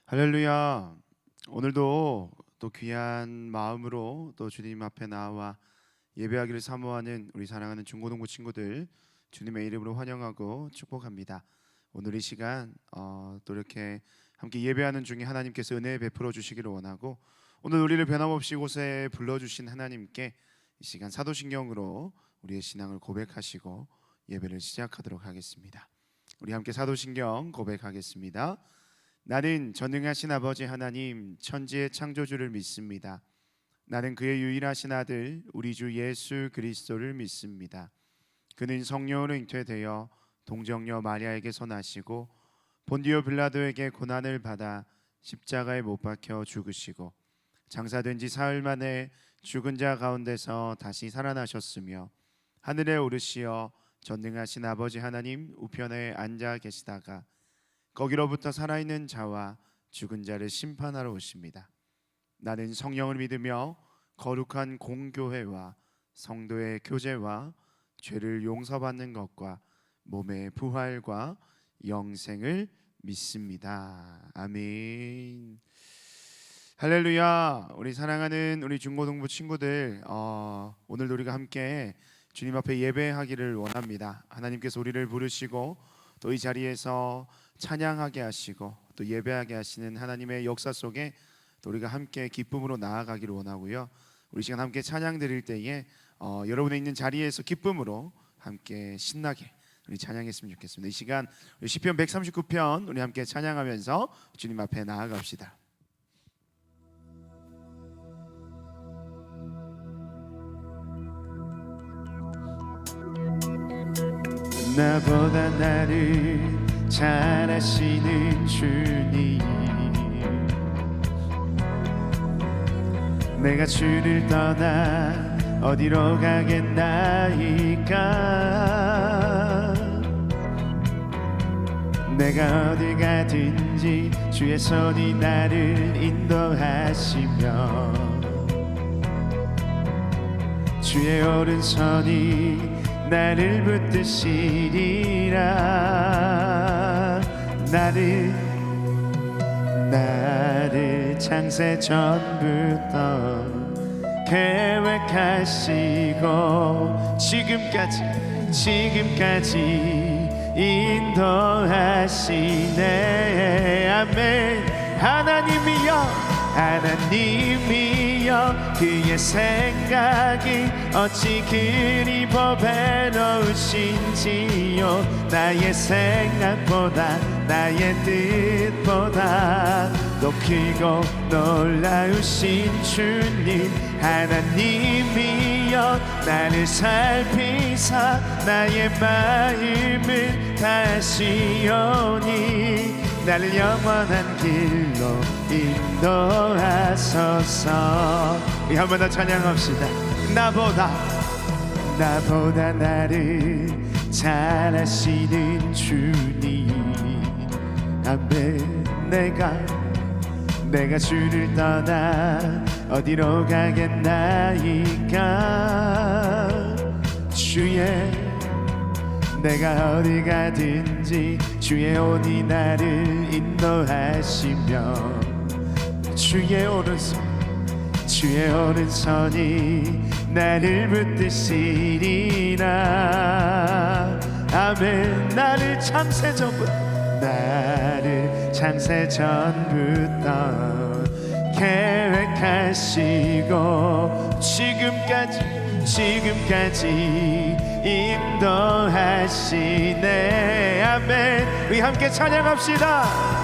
할렐루야. 오늘도 또 귀한 마음으로 또 주님 앞에 나와 예배하기를 사모하는 우리 사랑하는 중고등부 친구들 주님의 이름으로 환영하고 축복합니다. 오늘 이 시간 또 이렇게 함께 예배하는 중에 하나님께서 은혜 베풀어 주시기를 원하고, 오늘 우리를 변함없이 이곳에 불러주신 하나님께 이 시간 사도신경으로 우리의 신앙을 고백하시고 예배를 시작하도록 하겠습니다. 우리 함께 사도신경 고백하겠습니다. 나는 전능하신 아버지 하나님 천지의 창조주를 믿습니다. 나는 그의 유일하신 아들 우리 주 예수 그리스도를 믿습니다. 그는 성령으로 잉태되어 동정녀 마리아에게서 나시고 본디오 빌라도에게 고난을 받아 십자가에 못 박혀 죽으시고 장사된 지 사흘 만에 죽은 자 가운데서 다시 살아나셨으며 하늘에 오르시어 전능하신 아버지 하나님 우편에 앉아 계시다가 거기로부터 살아있는 자와 죽은 자를 심판하러 오십니다. 나는 성령을 믿으며 거룩한 공교회와 성도의 교제와 죄를 용서받는 것과 몸의 부활과 영생을 믿습니다. 아멘. 할렐루야. 우리 사랑하는 우리 중고등부 친구들, 오늘 우리가 함께 주님 앞에 예배하기를 원합니다. 하나님께서 우리를 부르시고 또 이 자리에서 찬양하게 하시고 또 예배하게 하시는 하나님의 역사 속에 또 우리가 함께 기쁨으로 나아가기를 원하고요. 우리 시간 함께 찬양 드릴 때에 여러분의 있는 자리에서 기쁨으로 함께 신나게 우리 찬양했으면 좋겠습니다. 이 시간 우리 시편 139편 우리 함께 찬양하면서 주님 앞에 나아갑시다. 나보다 나를 잘 아시는 주님, 내가 주를 떠나 어디로 가겠나이까. 내가 어디 가든지 주의 손이 나를 인도하시며 주의 오른손이 나를 붙드시리라. 나를 창세 전부터 계획하시고 지금까지 인도하시네. 아멘. 하나님이여 그의 생각이 어찌 그리 보배로우신지요. 나의 생각보다 나의 뜻보다 더 크고 놀라우신 주님. 하나님이여 나를 살피사 나의 마음을 다시오니 나를 영원한 길로 인도하소서. 우리 한 번 더 찬양합시다. 나보다 나를 잘 아시는 주님. 아멘. 내가 주를 떠나 어디로 가겠나이까. 내가 어디 가든지 주의 온이 나를 인도하시며 주의 오른손이 나를 붙드시리라. 아멘. 나를 창세 전부터 계획하시고 지금까지 인도하시네. 아멘. 우리 함께 찬양합시다.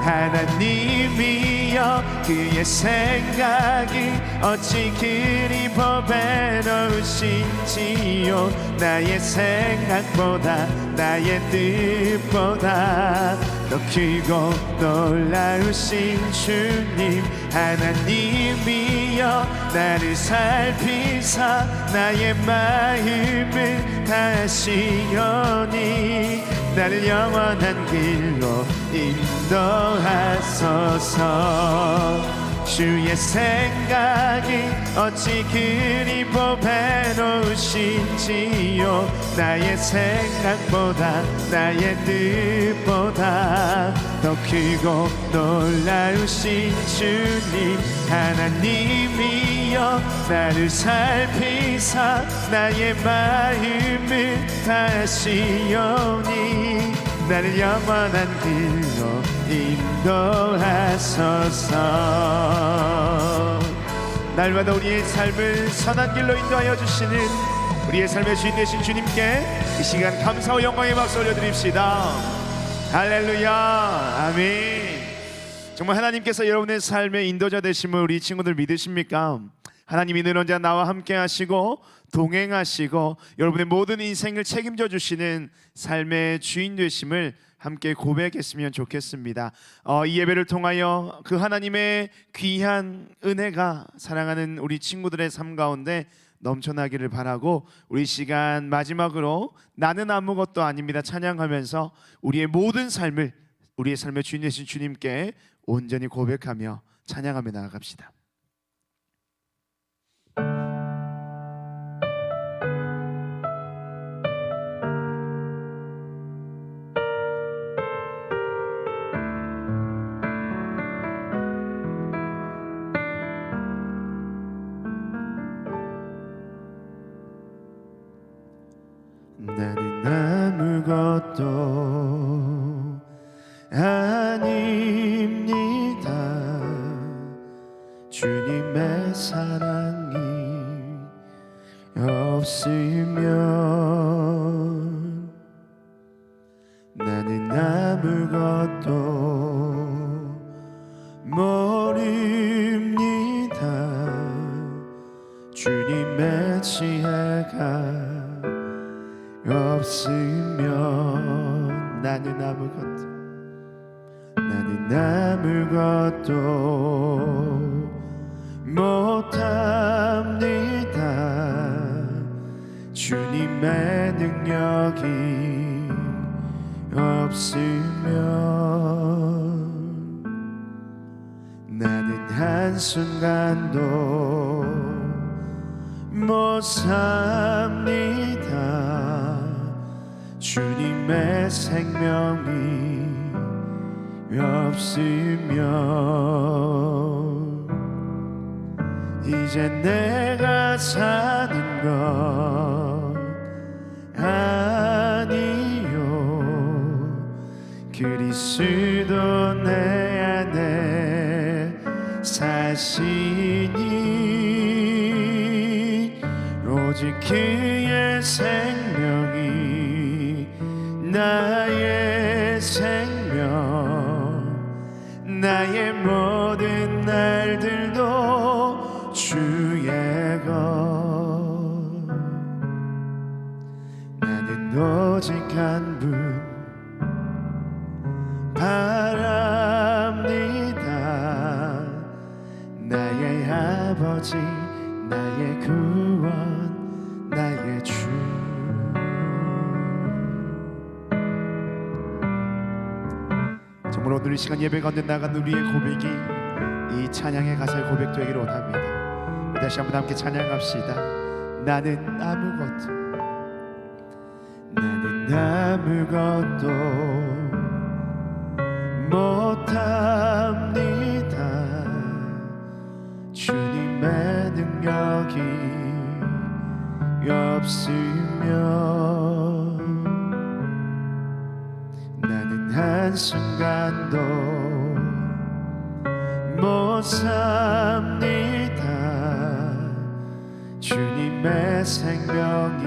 하나님이여 그의 생각이 어찌 그리 보배로우신지요. 나의 생각보다 나의 뜻보다 더 크고 놀라우신 주님. 하나님이여 나를 살피사 나의 마음을 다시오니 나를 영원한 길로 인도하소서. 주의 생각이 어찌 그리 보배로우신지요. 나의 생각보다 나의 뜻보다 더 크고 놀라우신 주님 하나님이여 나를 살피사 나의 마음을 다하시오니 나를 영원한 길로 인도하소서. 날마다 우리의 삶을 선한 길로 인도하여 주시는 우리의 삶의 주인 되신 주님께 이 시간 감사와 영광의 박수 올려드립시다. 할렐루야. 아멘. 정말 하나님께서 여러분의 삶의 인도자 되심을 우리 친구들 믿으십니까? 하나님이 늘 언제나 나와 함께 하시고 동행하시고 여러분의 모든 인생을 책임져 주시는 삶의 주인 되심을 함께 고백했으면 좋겠습니다. 이 예배를 통하여 그 하나님의 귀한 은혜가 사랑하는 우리 친구들의 삶 가운데 넘쳐나기를 바라고 우리 시간 마지막으로 나는 아무것도 아닙니다 찬양하면서 우리의 모든 삶을 우리의 삶의 주인 되신 주님께 온전히 고백하며 찬양하며 나아갑시다. 나는 아무것도 아닙니다. 주님의 사랑이 없으면 나는 아무것도 모릅니다. 주님의 지혜가 없으면 나는 아무것도 못합니다. 주님의 능력이 없으면 나는 한순간도 못 삽니다. 주님의 생명이 없으면 이제 내가 사는 것 아니요 그리스도 내 안에 사시니 오직 그의 생명이 나의 생명 나의 모든 날들도 주의 것 나는 오직 한 분 바랍니다. 나의 아버지 나의 구원 나의 주 정말 오늘 이 시간 예배 가운데 나간 우리의 고백이 이 찬양의 가사의 고백되기를 원합니다. 다시 한번 함께 찬양합시다. 나는 아무것도 못합니다. 주님의 능력이 없으면 나는 한순간도 못 삽니다. 주님의 생명이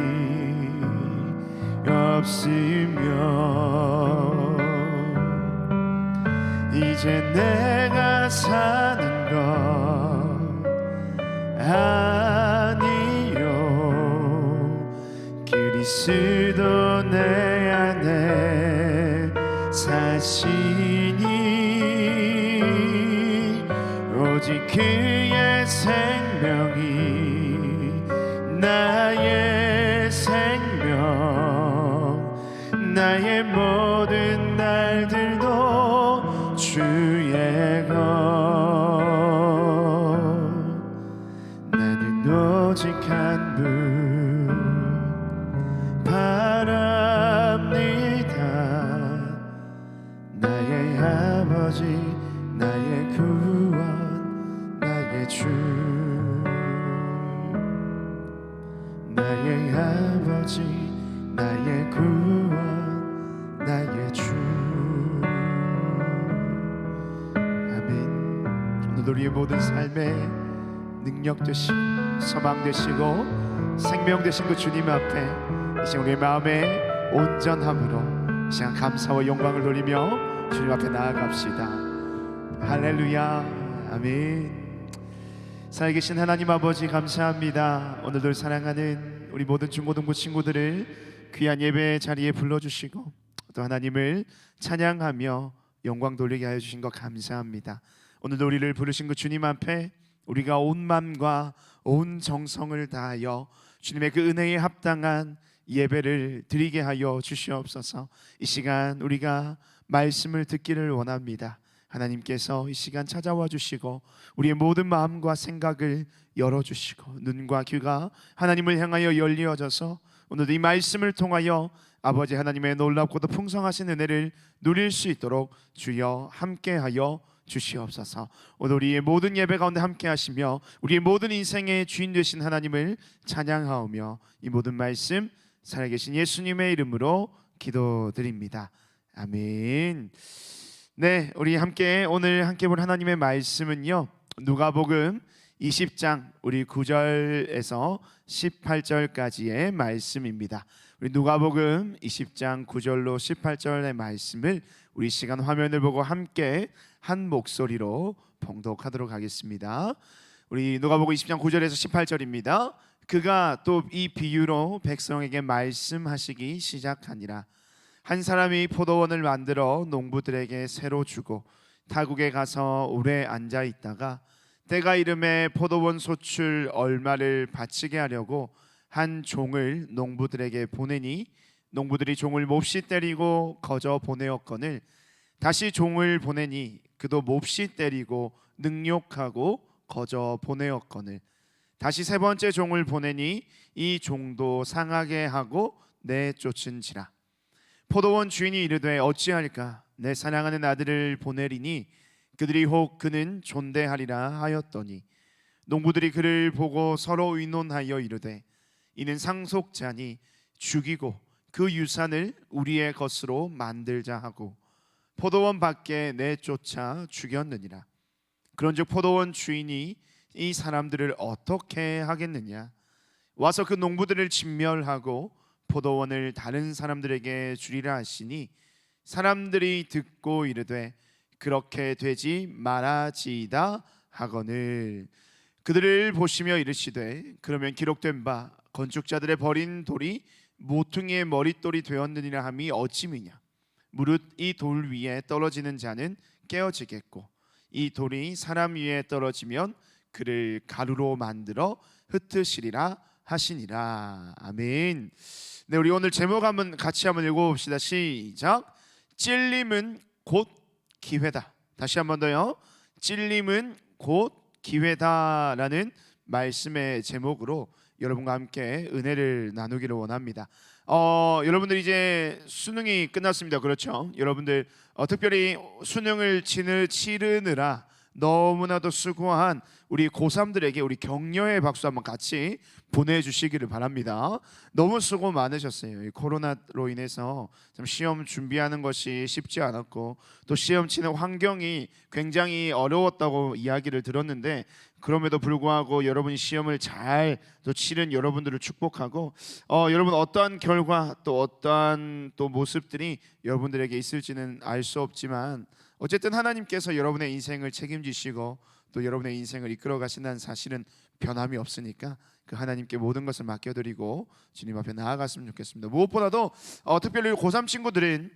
없으면 이제 내가 사는 것 아니요 그리스도 내 안에 사시니 오직 그의 생명이 나의 생명 나의 모든 날들도 주의 것 나는 오직 한 분 바랍니다. 나의 아버지, 나의 구원, 나의 주. 나의 아버지, 나의 구원, 나의 주. 아멘. 오늘도 우리의 모든 삶에 능력 되시고 소망 되시고 생명 되신 그 주님 앞에 이 시간 우리의 마음에 온전함으로 이 시간 감사와 영광을 돌리며 주님 앞에 나아갑시다. 할렐루야. 아멘. 살아계신 하나님 아버지 감사합니다. 오늘도 사랑하는 우리 모든 중고등부 친구들을 귀한 예배 자리에 불러주시고 또 하나님을 찬양하며 영광 돌리게 하여 주신 것 감사합니다. 오늘도 우리를 부르신 그 주님 앞에 우리가 온 마음과 온 정성을 다하여 주님의 그 은혜에 합당한 예배를 드리게 하여 주시옵소서. 이 시간 우리가 말씀을 듣기를 원합니다. 하나님께서 이 시간 찾아와 주시고 우리의 모든 마음과 생각을 열어주시고 눈과 귀가 하나님을 향하여 열려져서 오늘도 이 말씀을 통하여 아버지 하나님의 놀랍고도 풍성하신 은혜를 누릴 수 있도록 주여 함께하여 주시옵소서. 오늘 우리의 모든 예배 가운데 함께 하시며 우리의 모든 인생의 주인 되신 하나님을 찬양하오며 이 모든 말씀 살아계신 예수님의 이름으로 기도드립니다. 아멘. 네, 우리 함께 오늘 함께 볼 하나님의 말씀은요, 누가복음 20장 우리 9절에서 18절까지의 말씀입니다. 우리 누가복음 20장 9절로 18절의 말씀을 우리 시간 화면을 보고 함께 한 목소리로 봉독하도록 하겠습니다. 우리 누가복음 20장 9절에서 18절입니다. 그가 또 이 비유로 백성에게 말씀하시기 시작하니라. 한 사람이 포도원을 만들어 농부들에게 새로 주고 타국에 가서 오래 앉아 있다가 때가 이름에 포도원 소출 얼마를 바치게 하려고 한 종을 농부들에게 보내니 농부들이 종을 몹시 때리고 거저 보내었거늘 다시 종을 보내니 그도 몹시 때리고 능욕하고 거저 보내었거늘 다시 세 번째 종을 보내니 이 종도 상하게 하고 내쫓은지라. 포도원 주인이 이르되 어찌할까? 내 사랑하는 아들을 보내리니 그들이 혹 그는 존대하리라 하였더니 농부들이 그를 보고 서로 의논하여 이르되 이는 상속자니 죽이고 그 유산을 우리의 것으로 만들자 하고 포도원 밖에 내쫓아 죽였느니라. 그런즉 포도원 주인이 이 사람들을 어떻게 하겠느냐? 와서 그 농부들을 진멸하고 포도원을 다른 사람들에게 주리라 하시니 사람들이 듣고 이르되 그렇게 되지 말아지이다 하거늘 그들을 보시며 이르시되 그러면 기록된 바 건축자들의 버린 돌이 모퉁이의 머릿돌이 되었느니라 함이 어찌미냐? 무릇 이 돌 위에 떨어지는 자는 깨어지겠고 이 돌이 사람 위에 떨어지면 그를 가루로 만들어 흩으시리라 하시니라. 아멘. 네, 우리 오늘 제목 같이 한번 읽어봅시다. 시작. 찔림은 곧 기회다. 다시 한번 더요. 찔림은 곧 기회다라는 말씀의 제목으로 여러분과 함께 은혜를 나누기를 원합니다. 여러분들 이제 수능이 끝났습니다. 그렇죠? 여러분들 특별히 수능을 치르느라 너무나도 수고한 우리 고3들에게 우리 격려의 박수 한번 같이 보내주시기를 바랍니다. 너무 수고 많으셨어요. 이 코로나로 인해서 참 시험 준비하는 것이 쉽지 않았고 또 시험 치는 환경이 굉장히 어려웠다고 이야기를 들었는데 그럼에도 불구하고 여러분이 시험을 잘 또 치른 여러분들을 축복하고 여러분 어떠한 결과 또 어떠한 또 모습들이 여러분들에게 있을지는 알 수 없지만 어쨌든 하나님께서 여러분의 인생을 책임지시고 또 여러분의 인생을 이끌어 가신다는 사실은 변함이 없으니까 그 하나님께 모든 것을 맡겨드리고 주님 앞에 나아갔으면 좋겠습니다. 무엇보다도 특별히 고3 친구들은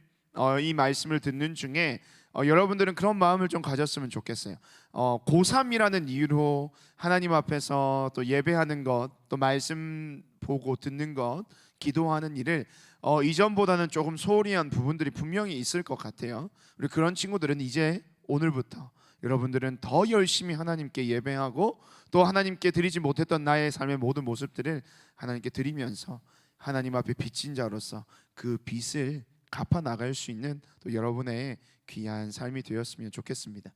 이 말씀을 듣는 중에 여러분들은 그런 마음을 좀 가졌으면 좋겠어요. 고3이라는 이유로 하나님 앞에서 또 예배하는 것, 또 말씀 보고 듣는 것, 기도하는 일을 이전보다는 조금 소홀히 한 부분들이 분명히 있을 것 같아요. 우리 그런 친구들은 이제 오늘부터 여러분들은 더 열심히 하나님께 예배하고 또 하나님께 드리지 못했던 나의 삶의 모든 모습들을 하나님께 드리면서 하나님 앞에 빚진 자로서 그 빚을 갚아 나갈 수 있는 또 여러분의 귀한 삶이 되었으면 좋겠습니다.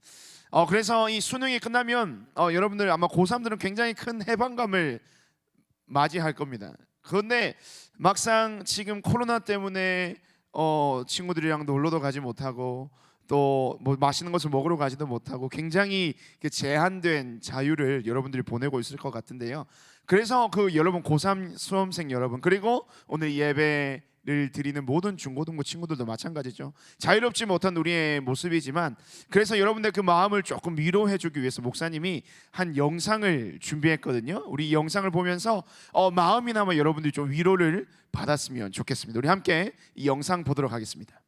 그래서 이 수능이 끝나면 여러분들 아마 고3들은 굉장히 큰 해방감을 맞이할 겁니다. 그런데 막상 지금 코로나 때문에 친구들이랑 놀러도 가지 못하고 또 뭐 맛있는 것을 먹으러 가지도 못하고 굉장히 제한된 자유를 여러분들이 보내고 있을 것 같은데요. 그래서 그 여러분 고3 수험생 여러분, 그리고 오늘 예배를 드리는 모든 중고등부 친구들도 마찬가지죠. 자유롭지 못한 우리의 모습이지만, 그래서 여러분들 그 마음을 조금 위로해주기 위해서 목사님이 한 영상을 준비했거든요. 우리 이 영상을 보면서 마음이나마 여러분들이 좀 위로를 받았으면 좋겠습니다. 우리 함께 이 영상 보도록 하겠습니다.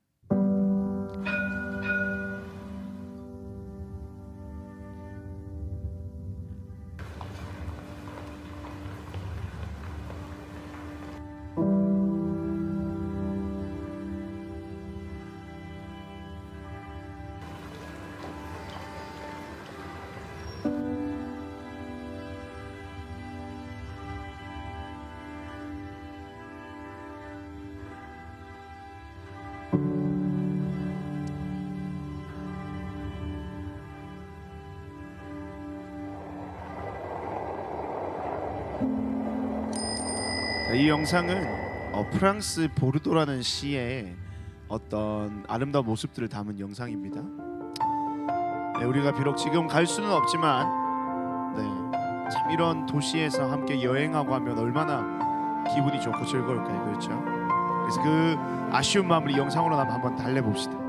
이 영상은 프랑스 보르도라는 시의 어떤 아름다운 모습들을 담은 영상입니다. 우리가 비록 지금 갈 수는 없지만 참 이런 도시에서 함께 여행하고 하면 얼마나 기분이 좋고 즐거울까요? 그렇죠? 그래서 그 아쉬운 마음을 이 영상으로 한번 달래봅시다.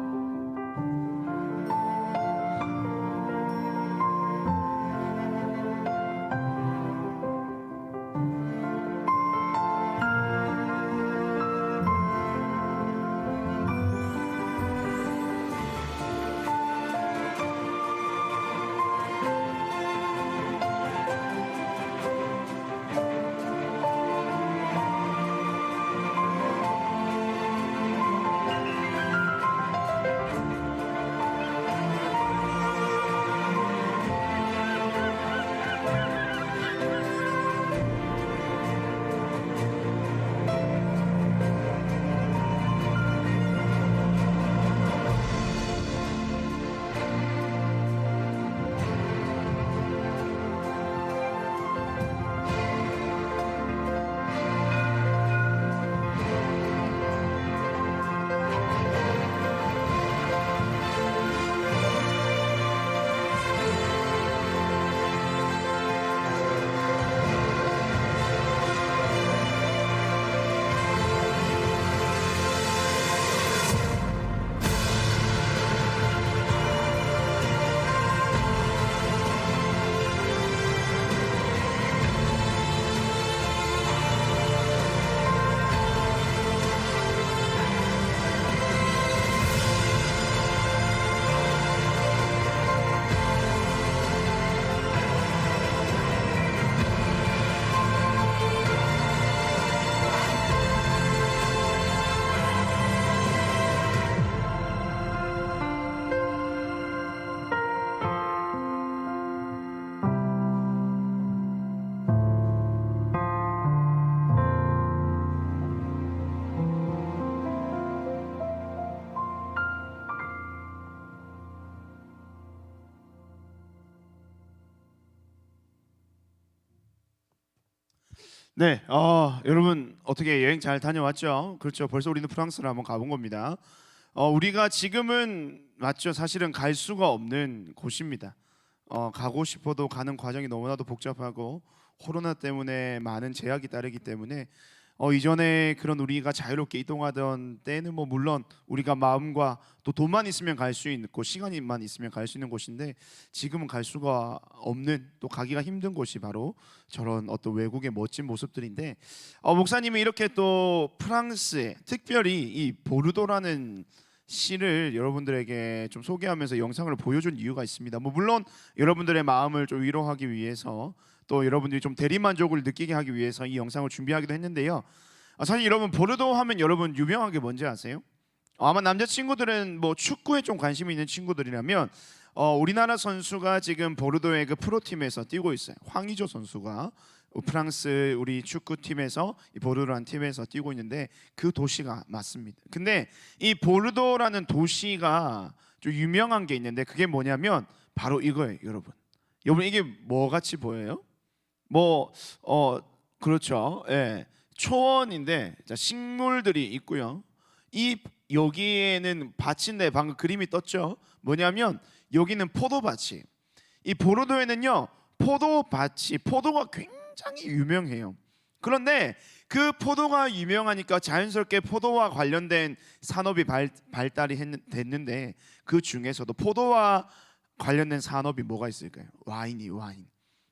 네, 여러분 어떻게 여행 잘 다녀왔죠? 그렇죠. 벌써 우리는 프랑스를 한번 가본 겁니다. 우리가 지금은 맞죠. 사실은 갈 수가 없는 곳입니다. 가고 싶어도 가는 과정이 너무나도 복잡하고 코로나 때문에 많은 제약이 따르기 때문에 이전에 그런 우리가 자유롭게 이동하던 때는 뭐 물론 우리가 마음과 또 돈만 있으면 갈 수 있고 시간만 있으면 갈 수 있는 곳인데, 지금은 갈 수가 없는, 또 가기가 힘든 곳이 바로 저런 어떤 외국의 멋진 모습들인데, 목사님이 이렇게 또 프랑스에 특별히 이 보르도라는 시를 여러분들에게 좀 소개하면서 영상을 보여준 이유가 있습니다. 뭐 물론 여러분들의 마음을 좀 위로하기 위해서, 또 여러분들이 좀 대리만족을 느끼게 하기 위해서 이 영상을 준비하기도 했는데요. 사실 여러분 보르도 하면 여러분 유명한 게 뭔지 아세요? 아마 남자친구들은 뭐 축구에 좀 관심이 있는 친구들이라면 우리나라 선수가 지금 보르도의 그 프로팀에서 뛰고 있어요. 황의조 선수가 프랑스 우리 축구팀에서 이 보르도라는 팀에서 뛰고 있는데 그 도시가 맞습니다. 근데 이 보르도라는 도시가 좀 유명한 게 있는데 그게 뭐냐면 바로 이거예요, 여러분. 여러분 이게 뭐 같이 보여요? 뭐 그렇죠. 예. 초원인데 자, 식물들이 있고요. 이 여기에는 밭인데 방금 그림이 떴죠. 뭐냐면 여기는 포도밭이. 이 보르도에는요 포도밭이 포도가 굉장히 유명해요. 그런데 그 포도가 유명하니까 자연스럽게 포도와 관련된 산업이 발달이 됐는데 그 중에서도 포도와 관련된 산업이 뭐가 있을까요? 와인.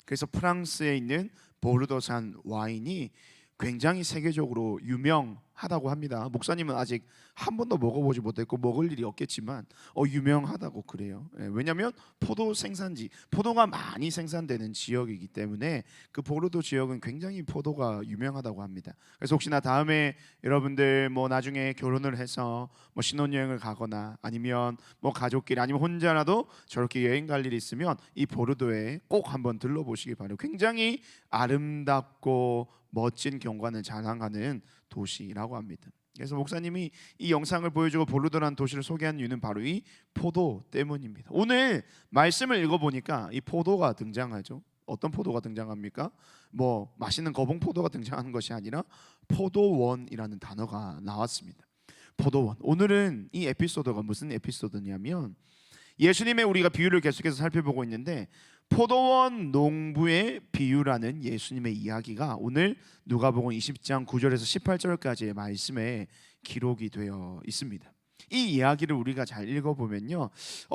그래서 프랑스에 있는 보르도산 와인이 굉장히 세계적으로 유명하다고 합니다. 목사님은 아직 한 번도 먹어보지 못했고 먹을 일이 없겠지만 유명하다고 그래요. 왜냐하면 포도 생산지, 포도가 많이 생산되는 지역이기 때문에 그 보르도 지역은 굉장히 포도가 유명하다고 합니다. 그래서 혹시나 다음에 여러분들 뭐 나중에 결혼을 해서 뭐 신혼여행을 가거나 아니면 뭐 가족끼리 아니면 혼자라도 저렇게 여행 갈 일이 있으면 이 보르도에 꼭 한번 들러보시기 바라요. 굉장히 아름답고 멋진 경관을 자랑하는 도시라고 합니다. 그래서 목사님이 이 영상을 보여주고 보르도라는 도시를 소개한 이유는 바로 이 포도 때문입니다. 오늘 말씀을 읽어보니까 이 포도가 등장하죠. 어떤 포도가 등장합니까? 뭐 맛있는 거봉 포도가 등장하는 것이 아니라 포도원이라는 단어가 나왔습니다. 포도원. 오늘은 이 에피소드가 무슨 에피소드냐면 예수님의 우리가 비유를 계속해서 살펴보고 있는데 포도원 농부의 비유라는 예수님의 이야기가 오늘 누가복음 20장 9절에서 18절까지의 말씀에 기록이 되어 있습니다. 이 이야기를 우리가 잘 읽어보면요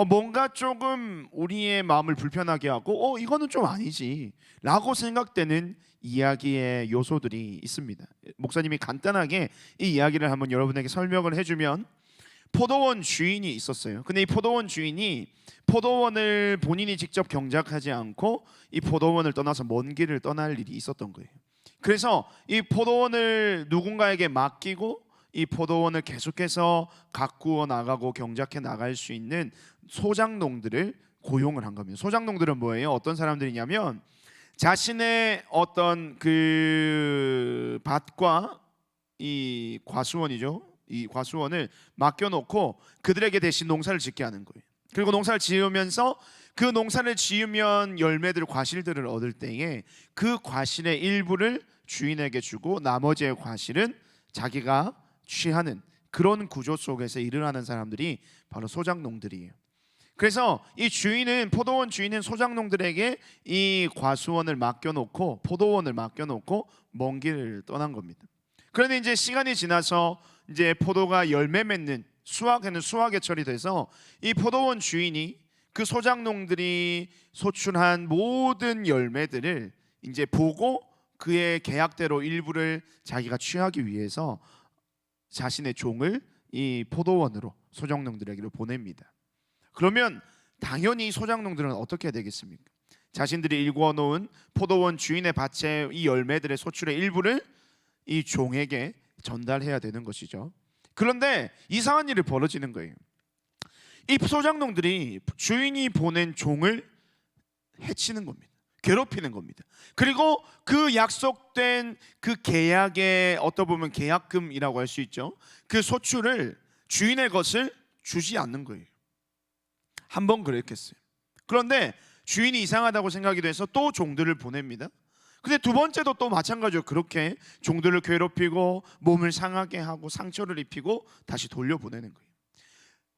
뭔가 조금 우리의 마음을 불편하게 하고 이거는 좀 아니지 라고 생각되는 이야기의 요소들이 있습니다. 목사님이 간단하게 이 이야기를 한번 여러분에게 설명을 해주면 포도원 주인이 있었어요. 근데 이 포도원 주인이 포도원을 본인이 직접 경작하지 않고 이 포도원을 떠나서 먼 길을 떠날 일이 있었던 거예요. 그래서 이 포도원을 누군가에게 맡기고 이 포도원을 계속해서 가꾸어 나가고 경작해 나갈 수 있는 소장농들을 고용을 한 겁니다. 소장농들은 뭐예요? 어떤 사람들이냐면 자신의 어떤 그 밭과 이 과수원이죠. 이 과수원을 맡겨놓고 그들에게 대신 농사를 짓게 하는 거예요. 그리고 농사를 지으면서 그 농사를 지으면 열매들 과실들을 얻을 때에 그 과실의 일부를 주인에게 주고 나머지의 과실은 자기가 취하는 그런 구조 속에서 일을 하는 사람들이 바로 소장농들이에요. 그래서 이 주인은 포도원 주인은 소장농들에게 이 과수원을 맡겨놓고 포도원을 맡겨놓고 먼 길을 떠난 겁니다. 그런데 이제 시간이 지나서 이제 포도가 열매 맺는 수확에는 수확의 철이 돼서 이 포도원 주인이 그 소장농들이 소출한 모든 열매들을 이제 보고 그의 계약대로 일부를 자기가 취하기 위해서 자신의 종을 이 포도원으로 소장농들에게로 보냅니다. 그러면 당연히 소장농들은 어떻게 해야 되겠습니까? 자신들이 일궈 놓은 포도원 주인의 밭의 이 열매들의 소출의 일부를 이 종에게 전달해야 되는 것이죠. 그런데 이상한 일이 벌어지는 거예요. 이 소장농들이 주인이 보낸 종을 해치는 겁니다. 괴롭히는 겁니다. 그리고 그 약속된 그 계약의 어떻게 보면 계약금이라고 할 수 있죠. 그 소출을 주인의 것을 주지 않는 거예요. 한 번 그랬겠어요. 그런데 주인이 이상하다고 생각이 돼서 또 종들을 보냅니다. 근데 두 번째도 또 마찬가지로 그렇게 종들을 괴롭히고 몸을 상하게 하고 상처를 입히고 다시 돌려보내는 거예요.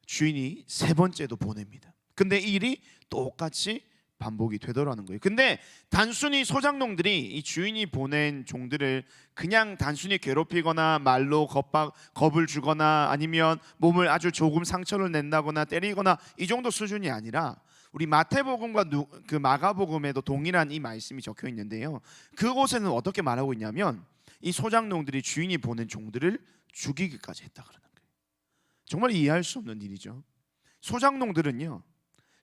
주인이 세 번째도 보냅니다. 근데 이 일이 똑같이 반복이 되더라는 거예요. 근데 단순히 소장농들이 이 주인이 보낸 종들을 그냥 단순히 괴롭히거나 말로 겁을 주거나 아니면 몸을 아주 조금 상처를 낸다거나 때리거나 이 정도 수준이 아니라 우리 마태복음과 그 마가복음에도 동일한 이 말씀이 적혀 있는데요. 그곳에는 어떻게 말하고 있냐면 이 소장농들이 주인이 보낸 종들을 죽이기까지 했다 그러는 거예요. 정말 이해할 수 없는 일이죠. 소장농들은요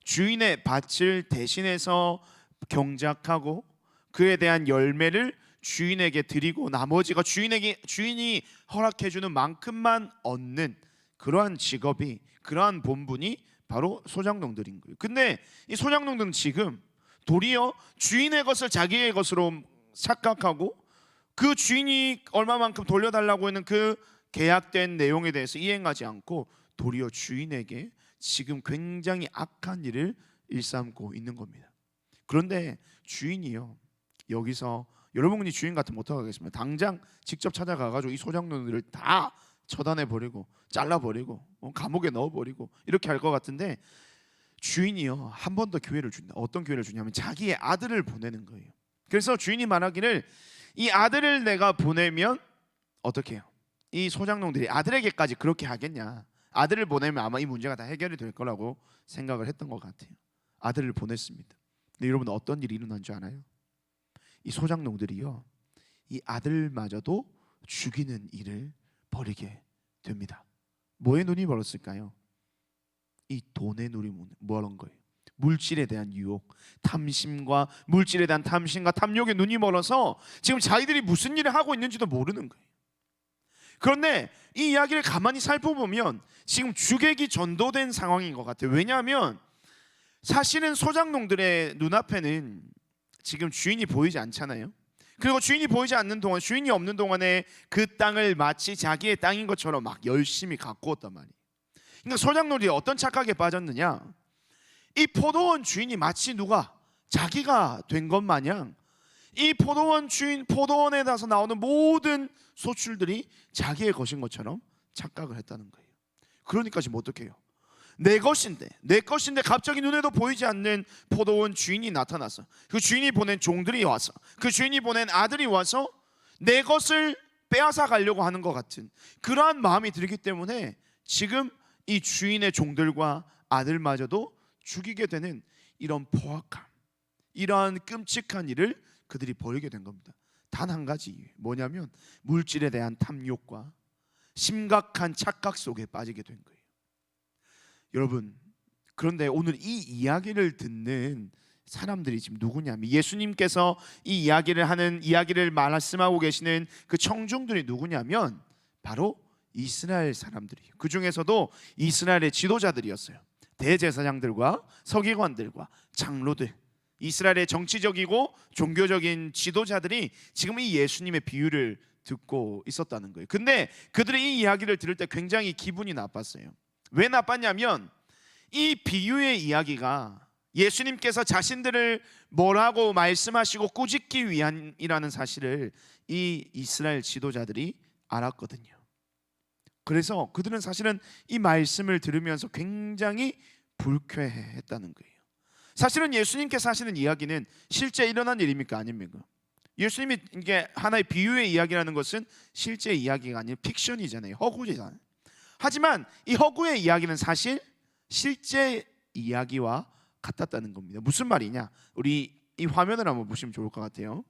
주인의 밭을 대신해서 경작하고 그에 대한 열매를 주인에게 드리고 나머지가 주인이 허락해 주는 만큼만 얻는 그러한 직업이 그러한 본분이 바로 소작농들인 거예요. 근데 이 소작농들은 지금 도리어 주인의 것을 자기의 것으로 착각하고 그 주인이 얼마만큼 돌려달라고 하는 그 계약된 내용에 대해서 이행하지 않고 도리어 주인에게 지금 굉장히 악한 일을 일삼고 있는 겁니다. 그런데 주인이요, 여기서 여러분이 주인 같으면 어떡하겠습니까? 당장 직접 찾아가가지고 이 소작농들을 다 처단해버리고 잘라버리고 감옥에 넣어버리고 이렇게 할 것 같은데, 주인이요 한 번 더 기회를 준다. 어떤 기회를 주냐면 자기의 아들을 보내는 거예요. 그래서 주인이 말하기를, 이 아들을 내가 보내면 어떻게 해요? 이 소작농들이 아들에게까지 그렇게 하겠냐, 아들을 보내면 아마 이 문제가 다 해결이 될 거라고 생각을 했던 것 같아요. 아들을 보냈습니다. 근데 여러분 어떤 일이 일어난 줄 알아요? 이 소작농들이요 이 아들마저도 죽이는 일을 벌이게 됩니다. 뭐에 눈이 멀었을까요? 이 돈의 눈이 멀은 거예요. 물질에 대한 유혹, 탐심과 물질에 대한 탐심과 탐욕에 눈이 멀어서 지금 자기들이 무슨 일을 하고 있는지도 모르는 거예요. 그런데 이 이야기를 가만히 살펴보면 지금 주객이 전도된 상황인 것 같아요. 왜냐하면 사실은 소작농들의 눈앞에는 지금 주인이 보이지 않잖아요. 그리고 주인이 보이지 않는 동안, 주인이 없는 동안에 그 땅을 마치 자기의 땅인 것처럼 막 열심히 가꾸었단 말이에요. 그러니까 소작농들이 어떤 착각에 빠졌느냐, 이 포도원 주인이 마치 누가 자기가 된 것 마냥 이 포도원 주인, 포도원에 나서 나오는 모든 소출들이 자기의 것인 것처럼 착각을 했다는 거예요. 그러니까 지금 어떻게 해요? 내 것인데 갑자기 눈에도 보이지 않는 포도원 주인이 나타나서 그 주인이 보낸 종들이 와서 그 주인이 보낸 아들이 와서 내 것을 빼앗아 가려고 하는 것 같은 그러한 마음이 들기 때문에 지금 이 주인의 종들과 아들마저도 죽이게 되는 이런 포악함, 이러한 끔찍한 일을 그들이 벌이게 된 겁니다. 단 한 가지, 뭐냐면 물질에 대한 탐욕과 심각한 착각 속에 빠지게 된 거예요. 여러분, 그런데 오늘 이 이야기를 듣는 사람들이 지금 누구냐면, 예수님께서 이 이야기를 말씀하고 계시는 그 청중들이 누구냐면 바로 이스라엘 사람들이에요. 그 중에서도 이스라엘의 지도자들이었어요. 대제사장들과 서기관들과 장로들, 이스라엘의 정치적이고 종교적인 지도자들이 지금 이 예수님의 비유를 듣고 있었다는 거예요. 근데 그들이 이 이야기를 들을 때 굉장히 기분이 나빴어요. 왜 나빴냐면 이 비유의 이야기가 예수님께서 자신들을 뭐라고 말씀하시고 꾸짖기 위함이라는 사실을 이 이스라엘 지도자들이 알았거든요. 그래서 그들은 사실은 이 말씀을 들으면서 굉장히 불쾌했다는 거예요. 사실은 예수님께서 하시는 이야기는 실제 일어난 일입니까? 아닙니까? 예수님이 이게 하나의 비유의 이야기라는 것은 실제 이야기가 아닌 픽션이잖아요. 허구잖아요. 하지만 이 허구의 이야기는 사실 실제 이야기와 같았다는 겁니다. 무슨 말이냐? 우리 이 화면을 한번 보시면 좋을 것 같아요.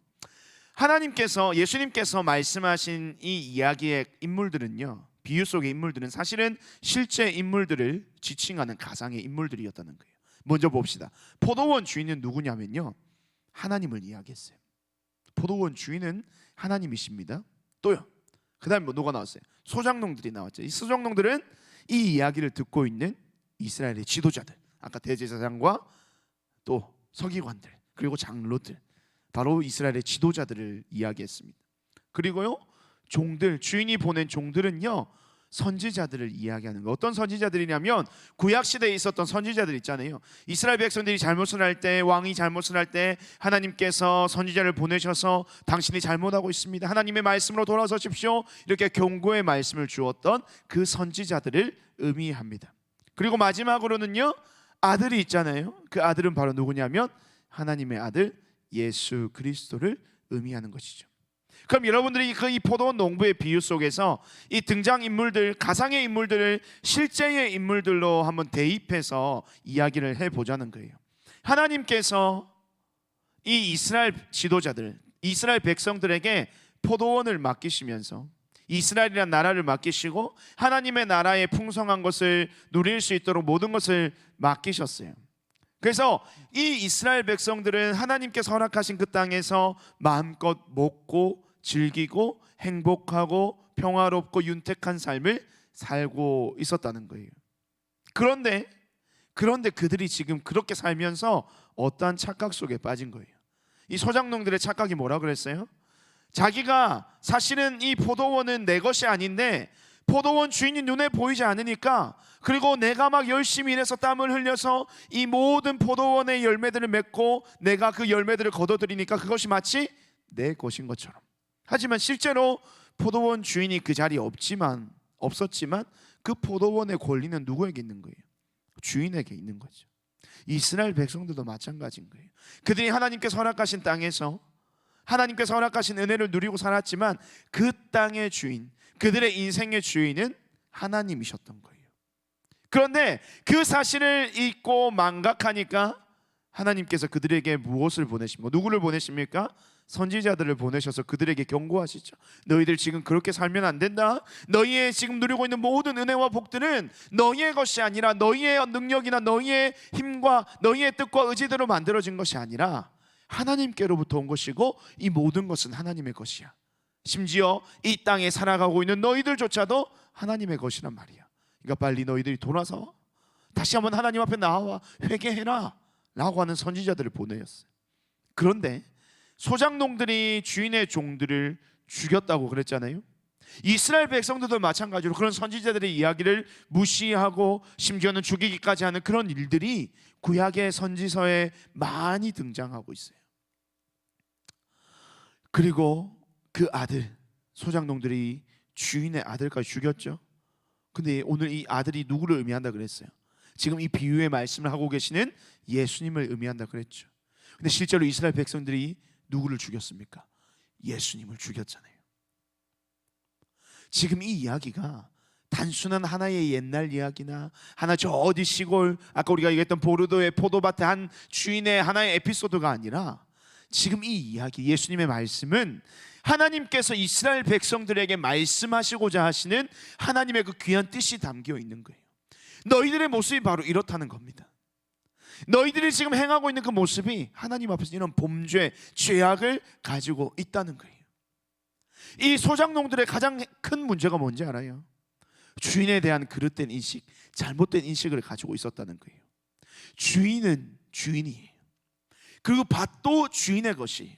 예수님께서 말씀하신 이 이야기의 인물들은요, 비유 속의 인물들은 사실은 실제 인물들을 지칭하는 가상의 인물들이었다는 거예요. 먼저 봅시다. 포도원 주인은 누구냐면요, 하나님을 이야기했어요. 포도원 주인은 하나님이십니다. 또요, 그 다음에 누가 나왔어요? 소작농들이 나왔죠. 이 소작농들은 이 이야기를 듣고 있는 이스라엘의 지도자들, 아까 대제사장과 또 서기관들 그리고 장로들, 바로 이스라엘의 지도자들을 이야기했습니다. 그리고요, 종들, 주인이 보낸 종들은요, 선지자들을 이야기하는 거예요. 어떤 선지자들이냐면 구약시대에 있었던 선지자들 있잖아요. 이스라엘 백성들이 잘못을 할 때, 왕이 잘못을 할 때 하나님께서 선지자를 보내셔서 당신이 잘못하고 있습니다, 하나님의 말씀으로 돌아서십시오, 이렇게 경고의 말씀을 주었던 그 선지자들을 의미합니다. 그리고 마지막으로는요, 아들이 있잖아요. 그 아들은 바로 누구냐면 하나님의 아들 예수 그리스도를 의미하는 것이죠. 그럼 여러분들이 이 포도원 농부의 비유 속에서 이 등장인물들, 가상의 인물들을 실제의 인물들로 한번 대입해서 이야기를 해보자는 거예요. 하나님께서 이 이스라엘 지도자들, 이스라엘 백성들에게 포도원을 맡기시면서 이스라엘이라는 나라를 맡기시고 하나님의 나라의 풍성한 것을 누릴 수 있도록 모든 것을 맡기셨어요. 그래서 이 이스라엘 백성들은 하나님께서 허락하신 그 땅에서 마음껏 먹고 즐기고 행복하고 평화롭고 윤택한 삶을 살고 있었다는 거예요. 그런데 그런데 그들이 지금 그렇게 살면서 어떠한 착각 속에 빠진 거예요. 이 소작농들의 착각이 뭐라 그랬어요? 자기가 사실은 이 포도원은 내 것이 아닌데 포도원 주인이 눈에 보이지 않으니까, 그리고 내가 막 열심히 일해서 땀을 흘려서 이 모든 포도원의 열매들을 맺고 내가 그 열매들을 거둬들이니까 그것이 마치 내 것인 것처럼. 하지만 실제로 포도원 주인이 그 자리에 없었지만 그 포도원의 권리는 누구에게 있는 거예요? 주인에게 있는 거죠. 이스라엘 백성들도 마찬가지인 거예요. 그들이 하나님께서 허락하신 땅에서 하나님께서 허락하신 은혜를 누리고 살았지만 그 땅의 주인, 그들의 인생의 주인은 하나님이셨던 거예요. 그런데 그 사실을 잊고 망각하니까 하나님께서 그들에게 무엇을 보내십니까? 누구를 보내십니까? 선지자들을 보내셔서 그들에게 경고하시죠. 너희들 지금 그렇게 살면 안 된다. 너희의 지금 누리고 있는 모든 은혜와 복들은 너희의 것이 아니라 너희의 능력이나 너희의 힘과 너희의 뜻과 의지대로 만들어진 것이 아니라 하나님께로부터 온 것이고 이 모든 것은 하나님의 것이야. 심지어 이 땅에 살아가고 있는 너희들조차도 하나님의 것이란 말이야. 그러니까 빨리 너희들이 돌아서 다시 한번 하나님 앞에 나와 회개해라 라고 하는 선지자들을 보내었어요. 그런데 소작농들이 주인의 종들을 죽였다고 그랬잖아요. 이스라엘 백성들도 마찬가지로 그런 선지자들의 이야기를 무시하고 심지어는 죽이기까지 하는 그런 일들이 구약의 선지서에 많이 등장하고 있어요. 그리고 그 아들, 소작농들이 주인의 아들까지 죽였죠. 근데 오늘 이 아들이 누구를 의미한다 그랬어요? 지금 이 비유의 말씀을 하고 계시는 예수님을 의미한다 그랬죠. 근데 실제로 이스라엘 백성들이 누구를 죽였습니까? 예수님을 죽였잖아요. 지금 이 이야기가 단순한 하나의 옛날 이야기나 하나 저 어디 시골 아까 우리가 얘기했던 보르도의 포도밭의 한 주인의 하나의 에피소드가 아니라 지금 이 이야기, 예수님의 말씀은 하나님께서 이스라엘 백성들에게 말씀하시고자 하시는 하나님의 그 귀한 뜻이 담겨 있는 거예요. 너희들의 모습이 바로 이렇다는 겁니다. 너희들이 지금 행하고 있는 그 모습이 하나님 앞에서 이런 범죄, 죄악을 가지고 있다는 거예요. 이 소작농들의 가장 큰 문제가 뭔지 알아요? 주인에 대한 그릇된 인식, 잘못된 인식을 가지고 있었다는 거예요. 주인은 주인이에요. 그리고 밭도 주인의 것이에요.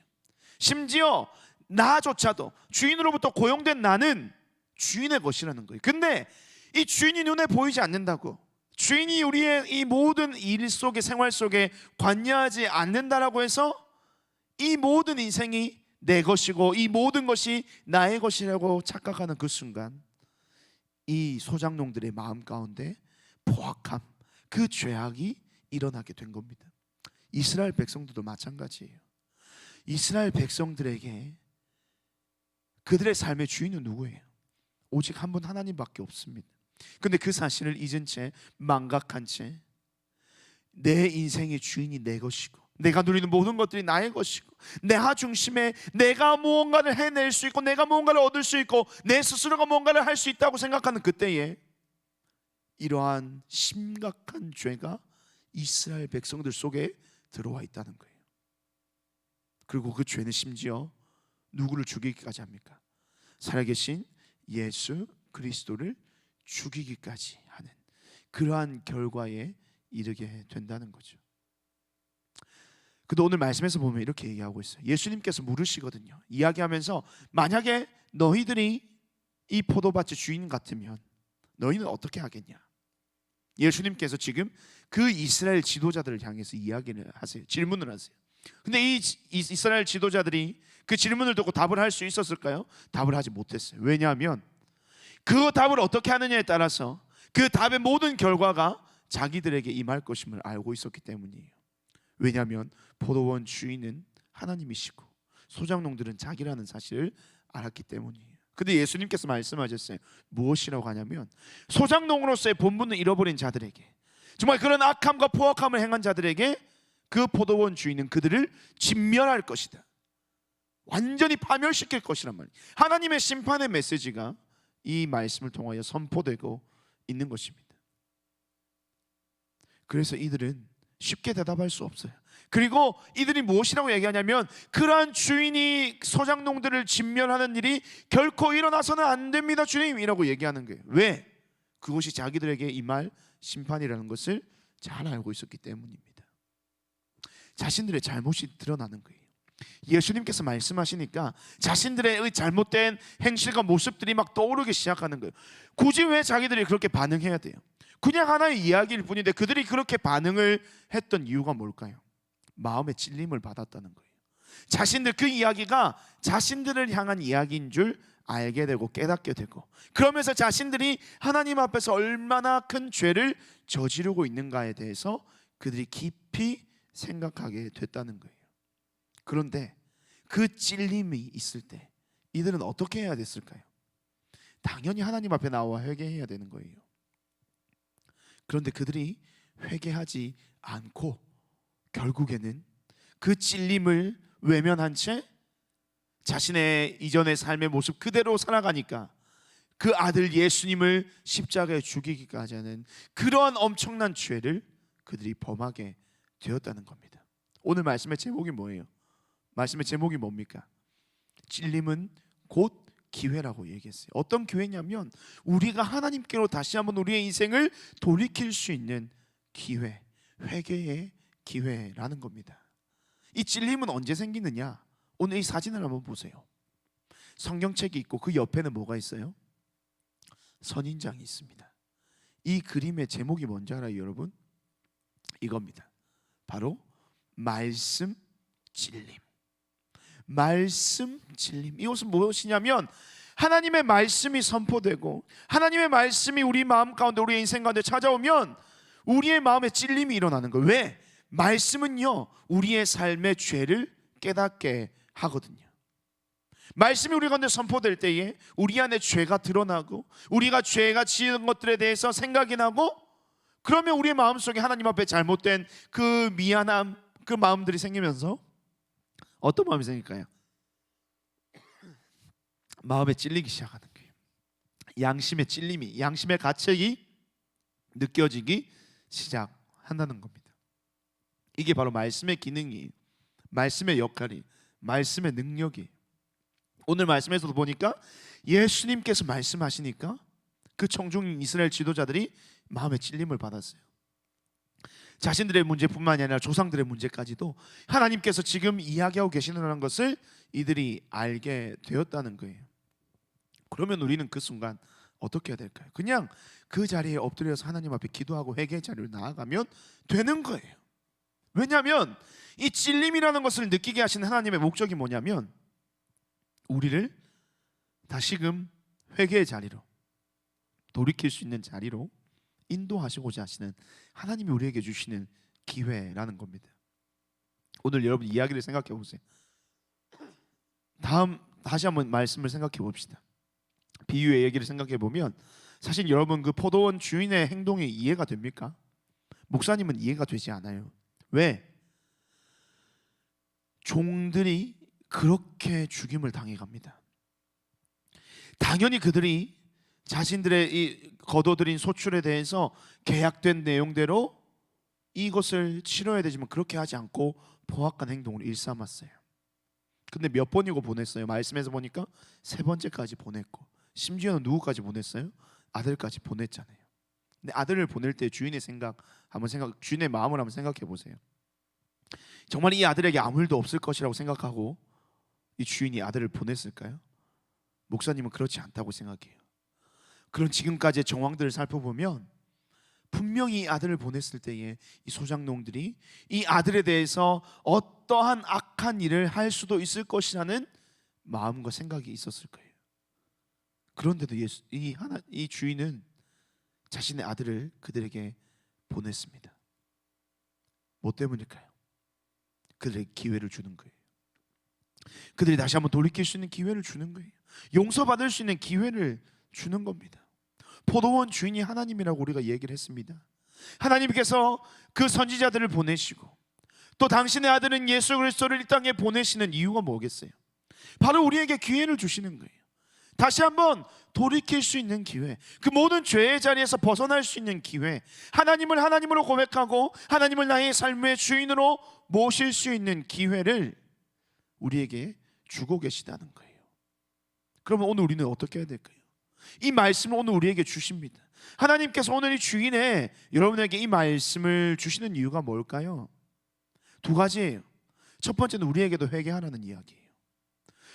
심지어 나조차도, 주인으로부터 고용된 나는 주인의 것이라는 거예요. 근데 이 주인이 눈에 보이지 않는다고, 주인이 우리의 이 모든 일 속에, 생활 속에 관여하지 않는다라고 해서 이 모든 인생이 내 것이고 이 모든 것이 나의 것이라고 착각하는 그 순간 이 소작농들의 마음 가운데 포악함, 그 죄악이 일어나게 된 겁니다. 이스라엘 백성들도 마찬가지예요. 이스라엘 백성들에게 그들의 삶의 주인은 누구예요? 오직 한 분 하나님밖에 없습니다. 근데 그 사실을 잊은 채, 망각한 채 내 인생의 주인이 내 것이고 내가 누리는 모든 것들이 나의 것이고 내 중심에 내가 무언가를 해낼 수 있고 내가 무언가를 얻을 수 있고 내 스스로가 무언가를 할 수 있다고 생각하는 그때에 이러한 심각한 죄가 이스라엘 백성들 속에 들어와 있다는 거예요. 그리고 그 죄는 심지어 누구를 죽이기까지 합니까? 살아계신 예수 그리스도를 죽이기까지 하는 그러한 결과에 이르게 된다는 거죠. 근데 오늘 말씀에서 보면 이렇게 얘기하고 있어요. 예수님께서 물으시거든요. 이야기하면서 만약에 너희들이 이 포도밭의 주인 같으면 너희는 어떻게 하겠냐? 예수님께서 지금 그 이스라엘 지도자들을 향해서 이야기를 하세요. 질문을 하세요. 근데 이 이스라엘 지도자들이 그 질문을 듣고 답을 할 수 있었을까요? 답을 하지 못했어요. 왜냐하면 그 답을 어떻게 하느냐에 따라서 그 답의 모든 결과가 자기들에게 임할 것임을 알고 있었기 때문이에요. 왜냐하면 포도원 주인은 하나님이시고 소작농들은 자기라는 사실을 알았기 때문이에요. 근데 예수님께서 말씀하셨어요. 무엇이라고 하냐면 소작농으로서의 본분을 잃어버린 자들에게, 정말 그런 악함과 포악함을 행한 자들에게 그 포도원 주인은 그들을 진멸할 것이다. 완전히 파멸시킬 것이란 말이에요. 하나님의 심판의 메시지가 이 말씀을 통하여 선포되고 있는 것입니다. 그래서 이들은 쉽게 대답할 수 없어요. 그리고 이들이 무엇이라고 얘기하냐면 그러한 주인이 소작농들을 진멸하는 일이 결코 일어나서는 안 됩니다 주님 이라고 얘기하는 거예요. 왜? 그것이 자기들에게 임할 심판이라는 것을 잘 알고 있었기 때문입니다. 자신들의 잘못이 드러나는 거예요. 예수님께서 말씀하시니까 자신들의 잘못된 행실과 모습들이 막 떠오르기 시작하는 거예요. 굳이 왜 자기들이 그렇게 반응해야 돼요? 그냥 하나의 이야기일 뿐인데 그들이 그렇게 반응을 했던 이유가 뭘까요? 마음의 찔림을 받았다는 거예요. 자신들 그 이야기가 자신들을 향한 이야기인 줄 알게 되고 깨닫게 되고, 그러면서 자신들이 하나님 앞에서 얼마나 큰 죄를 저지르고 있는가에 대해서 그들이 깊이 생각하게 됐다는 거예요. 그런데 그 찔림이 있을 때 이들은 어떻게 해야 됐을까요? 당연히 하나님 앞에 나와 회개해야 되는 거예요. 그런데 그들이 회개하지 않고 결국에는 그 찔림을 외면한 채 자신의 이전의 삶의 모습 그대로 살아가니까 그 아들 예수님을 십자가에 죽이기까지 하는 그런 엄청난 죄를 그들이 범하게 되었다는 겁니다. 오늘 말씀의 제목이 뭐예요? 말씀의 제목이 뭡니까? 찔림은 곧 기회라고 얘기했어요. 어떤 기회냐면 우리가 하나님께로 다시 한번 우리의 인생을 돌이킬 수 있는 기회, 회개의 기회라는 겁니다. 이 찔림은 언제 생기느냐? 오늘 이 사진을 한번 보세요. 성경책이 있고 그 옆에는 뭐가 있어요? 선인장이 있습니다. 이 그림의 제목이 뭔지 알아요, 여러분? 이겁니다. 바로 말씀 찔림. 말씀 찔림. 이것은 무엇이냐면 하나님의 말씀이 선포되고 하나님의 말씀이 우리 마음 가운데, 우리의 인생 가운데 찾아오면 우리의 마음에 찔림이 일어나는 거예요. 왜? 말씀은요 우리의 삶의 죄를 깨닫게 하거든요. 말씀이 우리 가운데 선포될 때에 우리 안에 죄가 드러나고 우리가 죄가 지은 것들에 대해서 생각이 나고, 그러면 우리의 마음속에 하나님 앞에 잘못된 그 미안함, 그 마음들이 생기면서 어떤 마음이 생길까요? 마음에 찔리기 시작하는 거예요. 양심의 찔림이, 양심의 가책이 느껴지기 시작한다는 겁니다. 이게 바로 말씀의 기능이, 말씀의 역할이, 말씀의 능력이. 오늘 말씀에서도 보니까 예수님께서 말씀하시니까 그 청중인 이스라엘 지도자들이 마음의 찔림을 받았어요. 자신들의 문제뿐만이 아니라 조상들의 문제까지도 하나님께서 지금 이야기하고 계시는 것을 이들이 알게 되었다는 거예요. 그러면 우리는 그 순간 어떻게 해야 될까요? 그냥 그 자리에 엎드려서 하나님 앞에 기도하고 회개의 자리로 나아가면 되는 거예요. 왜냐하면 이 찔림이라는 것을 느끼게 하시는 하나님의 목적이 뭐냐면 우리를 다시금 회개의 자리로, 돌이킬 수 있는 자리로 인도하시고자 하시는 하나님이 우리에게 주시는 기회라는 겁니다. 오늘 여러분 이야기를 생각해 보세요. 다시 한번 말씀을 생각해 봅시다. 비유의 얘기를 생각해 보면 사실 여러분 그 포도원 주인의 행동이 이해가 됩니까? 목사님은 이해가 되지 않아요. 왜? 종들이 그렇게 죽임을 당해갑니다. 당연히 그들이 자신들의 이 거둬들인 소출에 대해서 계약된 내용대로 이것을 치러야 되지만 그렇게 하지 않고 포악한 행동을 일삼았어요. 근데 몇 번이고 보냈어요? 말씀에서 보니까 3번째까지 보냈고, 심지어는 누구까지 보냈어요? 아들까지 보냈잖아요. 근데 아들을 보낼 때 주인의 주인의 마음을 한번 생각해 보세요. 정말 이 아들에게 아무 일도 없을 것이라고 생각하고 이 주인이 아들을 보냈을까요? 목사님은 그렇지 않다고 생각해요. 그런 지금까지의 정황들을 살펴보면 분명히 이 아들을 보냈을 때에 이 소장농들이 이 아들에 대해서 어떠한 악한 일을 할 수도 있을 것이라는 마음과 생각이 있었을 거예요. 그런데도 이 주인은 자신의 아들을 그들에게 보냈습니다. 뭐 때문일까요? 그들에게 기회를 주는 거예요. 그들이 다시 한번 돌이킬 수 있는 기회를 주는 거예요. 용서받을 수 있는 기회를 주는 겁니다. 포도원 주인이 하나님이라고 우리가 얘기를 했습니다. 하나님께서 그 선지자들을 보내시고 또 당신의 아들은 예수 그리스도를 이 땅에 보내시는 이유가 뭐겠어요? 바로 우리에게 기회를 주시는 거예요. 다시 한번 돌이킬 수 있는 기회, 그 모든 죄의 자리에서 벗어날 수 있는 기회, 하나님을 하나님으로 고백하고 하나님을 나의 삶의 주인으로 모실 수 있는 기회를 우리에게 주고 계시다는 거예요. 그러면 오늘 우리는 어떻게 해야 될까요? 이 말씀을 오늘 우리에게 주십니다. 하나님께서 오늘 이 주일에 여러분에게 이 말씀을 주시는 이유가 뭘까요? 두 가지예요. 첫 번째는 우리에게도 회개하라는 이야기예요.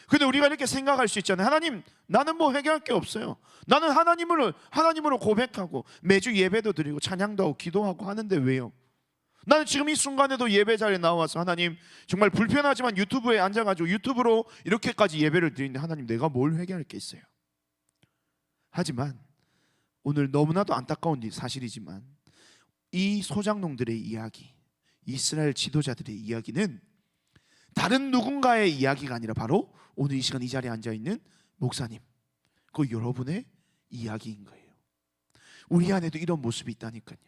근데 우리가 이렇게 생각할 수 있잖아요. 하나님, 나는 뭐 회개할 게 없어요. 나는 하나님으로 고백하고 매주 예배도 드리고 찬양도 하고 기도하고 하는데 왜요? 나는 지금 이 순간에도 예배 자리에 나와서 하나님, 정말 불편하지만 유튜브에 앉아가지고 유튜브로 이렇게까지 예배를 드리는데 하나님, 내가 뭘 회개할 게 있어요? 하지만 오늘 너무나도 안타까운 사실이지만 이 소장농들의 이야기, 이스라엘 지도자들의 이야기는 다른 누군가의 이야기가 아니라 바로 오늘 이 시간 이 자리에 앉아있는 목사님, 그 여러분의 이야기인 거예요. 우리 안에도 이런 모습이 있다니까요.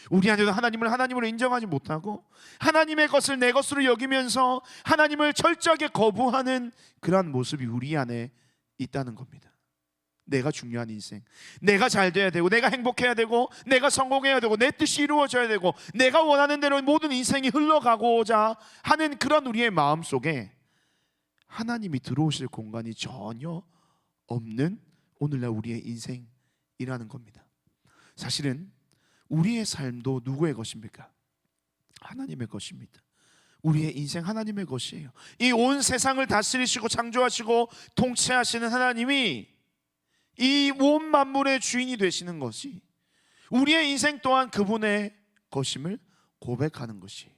우리 안에도 하나님을 하나님으로 인정하지 못하고 하나님의 것을 내 것으로 여기면서 하나님을 철저하게 거부하는 그러한 모습이 우리 안에 있다는 겁니다. 내가 중요한 인생, 내가 잘 돼야 되고 내가 행복해야 되고 내가 성공해야 되고 내 뜻이 이루어져야 되고 내가 원하는 대로 모든 인생이 흘러가고자 하는 그런 우리의 마음 속에 하나님이 들어오실 공간이 전혀 없는 오늘날 우리의 인생이라는 겁니다. 사실은 우리의 삶도 누구의 것입니까? 하나님의 것입니다. 우리의 인생 하나님의 것이에요. 이 온 세상을 다스리시고 창조하시고 통치하시는 하나님이 이 온 만물의 주인이 되시는 것이 우리의 인생 또한 그분의 것임을 고백하는 것이에요.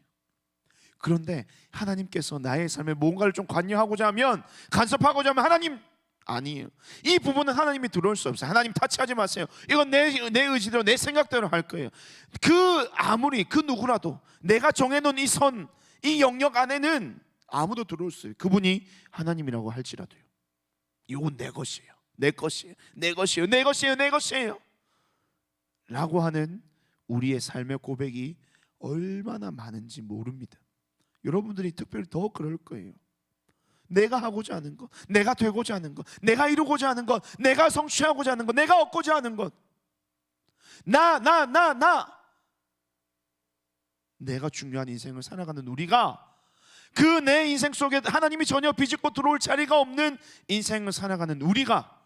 그런데 하나님께서 나의 삶에 뭔가를 좀 관여하고자 하면, 간섭하고자 하면 하나님, 아니에요. 이 부분은 하나님이 들어올 수 없어요. 하나님 타치하지 마세요. 이건 내 의지대로 내 생각대로 할 거예요. 아무리 그 누구라도 내가 정해놓은 이 선, 이 영역 안에는 아무도 들어올 수 없어요. 그분이 하나님이라고 할지라도요. 이건 내 것이에요. 내 것이에요. 내 것이에요. 내 것이에요. 내 것이에요. 라고 하는 우리의 삶의 고백이 얼마나 많은지 모릅니다. 여러분들이 특별히 더 그럴 거예요. 내가 하고자 하는 것, 내가 되고자 하는 것, 내가 이루고자 하는 것, 내가 성취하고자 하는 것, 내가 얻고자 하는 것, 내가 중요한 인생을 살아가는 우리가 그 내 인생 속에 하나님이 전혀 비집고 들어올 자리가 없는 인생을 살아가는 우리가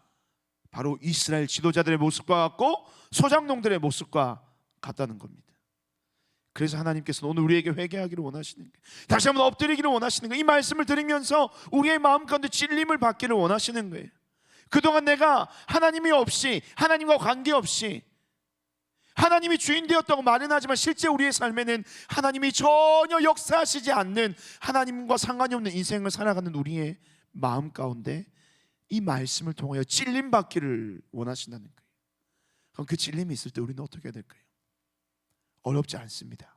바로 이스라엘 지도자들의 모습과 같고 소장농들의 모습과 같다는 겁니다. 그래서 하나님께서는 오늘 우리에게 회개하기를 원하시는 거예요. 다시 한번 엎드리기를 원하시는 거예요. 이 말씀을 들으면서 우리의 마음 가운데 찔림을 받기를 원하시는 거예요. 그동안 내가 하나님이 없이, 하나님과 관계없이 하나님이 주인 되었다고 말은 하지만 실제 우리의 삶에는 하나님이 전혀 역사하시지 않는, 하나님과 상관이 없는 인생을 살아가는 우리의 마음 가운데 이 말씀을 통하여 찔림 받기를 원하신다는 거예요. 그럼 그 찔림이 있을 때 우리는 어떻게 해야 될까요? 어렵지 않습니다.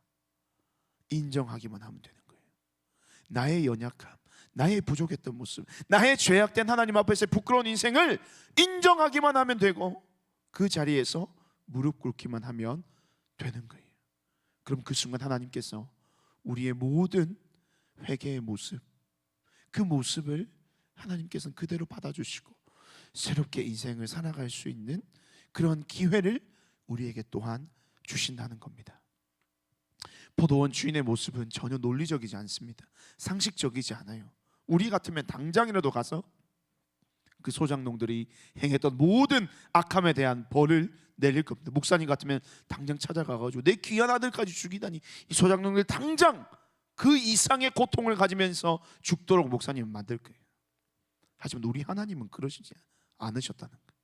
인정하기만 하면 되는 거예요. 나의 연약함, 나의 부족했던 모습, 나의 죄악된 하나님 앞에서의 부끄러운 인생을 인정하기만 하면 되고 그 자리에서 무릎 꿇기만 하면 되는 거예요. 그럼 그 순간 하나님께서 우리의 모든 회개의 모습, 그 모습을 하나님께서는 그대로 받아주시고 새롭게 인생을 살아갈 수 있는 그런 기회를 우리에게 또한 주신다는 겁니다. 포도원 주인의 모습은 전혀 논리적이지 않습니다. 상식적이지 않아요. 우리 같으면 당장이라도 가서 그 소장농들이 행했던 모든 악함에 대한 벌을 내릴 겁니다. 목사님 같으면 당장 찾아가가지고 내 귀한 아들까지 죽이다니, 이 소장농들 당장 그 이상의 고통을 가지면서 죽도록 목사님은 만들 거예요. 하지만 우리 하나님은 그러시지 않으셨다는 거예요.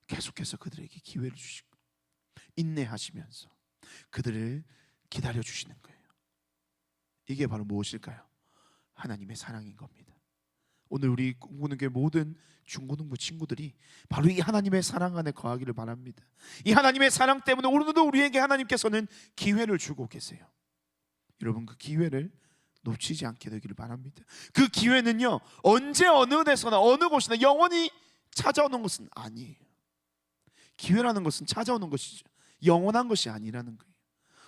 계속해서 그들에게 기회를 주시고 인내하시면서 그들을 기다려주시는 거예요. 이게 바로 무엇일까요? 하나님의 사랑인 겁니다. 오늘 우리 꿈꾸는 모든 중고등부 친구들이 바로 이 하나님의 사랑 안에 거하기를 바랍니다. 이 하나님의 사랑 때문에 오늘도 우리에게 하나님께서는 기회를 주고 계세요. 여러분, 그 기회를 놓치지 않게 되기를 바랍니다. 그 기회는요, 언제 어느 데서나 어느 곳이나 영원히 찾아오는 것은 아니에요. 기회라는 것은 찾아오는 것이죠. 영원한 것이 아니라는 거예요.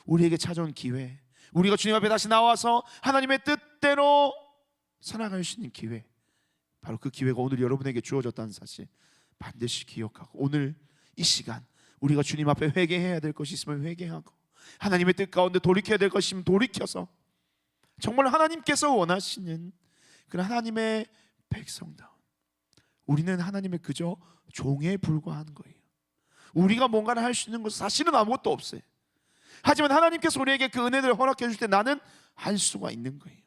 우리에게 찾아온 기회, 우리가 주님 앞에 다시 나와서 하나님의 뜻대로 살아갈 수 있는 기회, 바로 그 기회가 오늘 여러분에게 주어졌다는 사실 반드시 기억하고, 오늘 이 시간 우리가 주님 앞에 회개해야 될 것이 있으면 회개하고, 하나님의 뜻 가운데 돌이켜야 될 것이면 돌이켜서 정말 하나님께서 원하시는 그런 하나님의 백성다운, 우리는 하나님의 그저 종에 불과한 거예요. 우리가 뭔가를 할 수 있는 것은 사실은 아무것도 없어요. 하지만 하나님께서 우리에게 그 은혜를 허락해 주실 때 나는 할 수가 있는 거예요.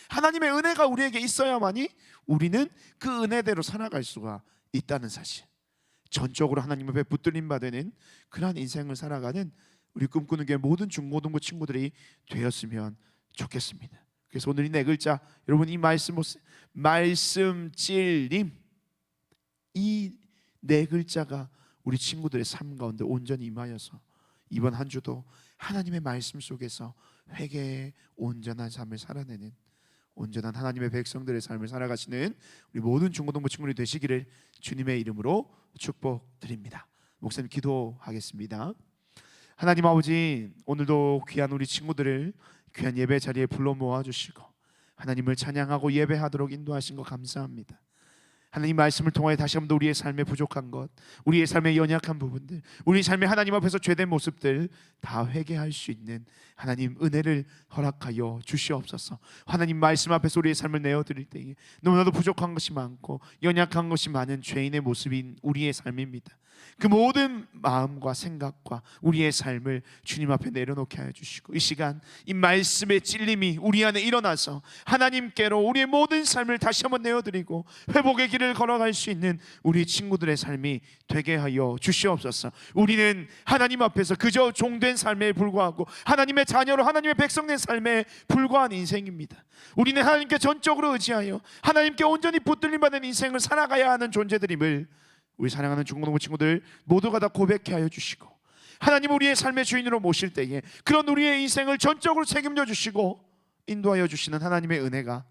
하나님의 은혜가 우리에게 있어야만이 우리는 그 은혜대로 살아갈 수가 있다는 사실, 전적으로 하나님 앞에 붙들림 받는 그러한 인생을 살아가는 우리 꿈꾸는 게 모든 중고등부 친구들이 되었으면 좋겠습니다. 그래서 오늘 이 네 글자, 여러분 이 말씀 찔림, 이 네 글자가 우리 친구들의 삶 가운데 온전히 임하여서 이번 한 주도 하나님의 말씀 속에서 회개의 온전한 삶을 살아내는, 온전한 하나님의 백성들의 삶을 살아가시는 우리 모든 중고등부 친구들이 되시기를 주님의 이름으로 축복드립니다. 목사님 기도하겠습니다. 하나님 아버지, 오늘도 귀한 우리 친구들을 귀한 예배 자리에 불러 모아주시고 하나님을 찬양하고 예배하도록 인도하신 것 감사합니다. 하나님 말씀을 통하여 다시 한번 우리의 삶에 부족한 것, 우리의 삶의 연약한 부분들, 우리 삶의 하나님 앞에서 죄된 모습들 다 회개할 수 있는 하나님 은혜를 허락하여 주시옵소서. 하나님 말씀 앞에서 우리의 삶을 내어드릴 때에 너무나도 부족한 것이 많고 연약한 것이 많은 죄인의 모습인 우리의 삶입니다. 그 모든 마음과 생각과 우리의 삶을 주님 앞에 내려놓게 하여 주시고, 이 시간 이 말씀의 찔림이 우리 안에 일어나서 하나님께로 우리의 모든 삶을 다시 한번 내어드리고 회복의 길을 걸어갈 수 있는 우리 친구들의 삶이 되게 하여 주시옵소서. 우리는 하나님 앞에서 그저 종된 삶에 불과하고 하나님의 자녀로 하나님의 백성된 삶에 불과한 인생입니다. 우리는 하나님께 전적으로 의지하여 하나님께 온전히 붙들림 받는 인생을 살아가야 하는 존재들임을 우리 사랑하는 중고등부 친구들 모두가 다 고백해 하여 주시고, 하나님 우리의 삶의 주인으로 모실 때에 그런 우리의 인생을 전적으로 책임져 주시고 인도하여 주시는 하나님의 은혜가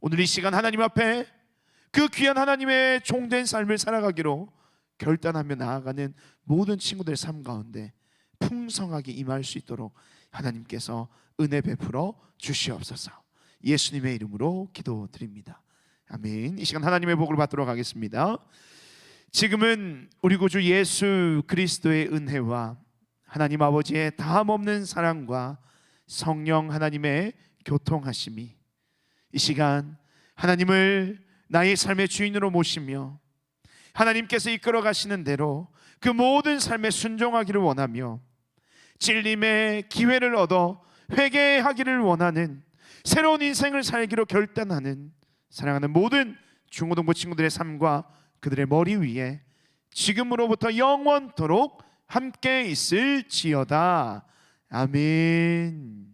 오늘 이 시간 하나님 앞에 그 귀한 하나님의 종된 삶을 살아가기로 결단하며 나아가는 모든 친구들의 삶 가운데 풍성하게 임할 수 있도록 하나님께서 은혜 베풀어 주시옵소서. 예수님의 이름으로 기도드립니다. 아멘. 이 시간 하나님의 복을 받도록 하겠습니다. 지금은 우리 구주 예수 그리스도의 은혜와 하나님 아버지의 다함없는 사랑과 성령 하나님의 교통하심이 이 시간 하나님을 나의 삶의 주인으로 모시며 하나님께서 이끌어 가시는 대로 그 모든 삶에 순종하기를 원하며 찔림의 기회를 얻어 회개하기를 원하는 새로운 인생을 살기로 결단하는 사랑하는 모든 중고등부 친구들의 삶과 그들의 머리 위에 지금으로부터 영원토록 함께 있을지어다. 아멘.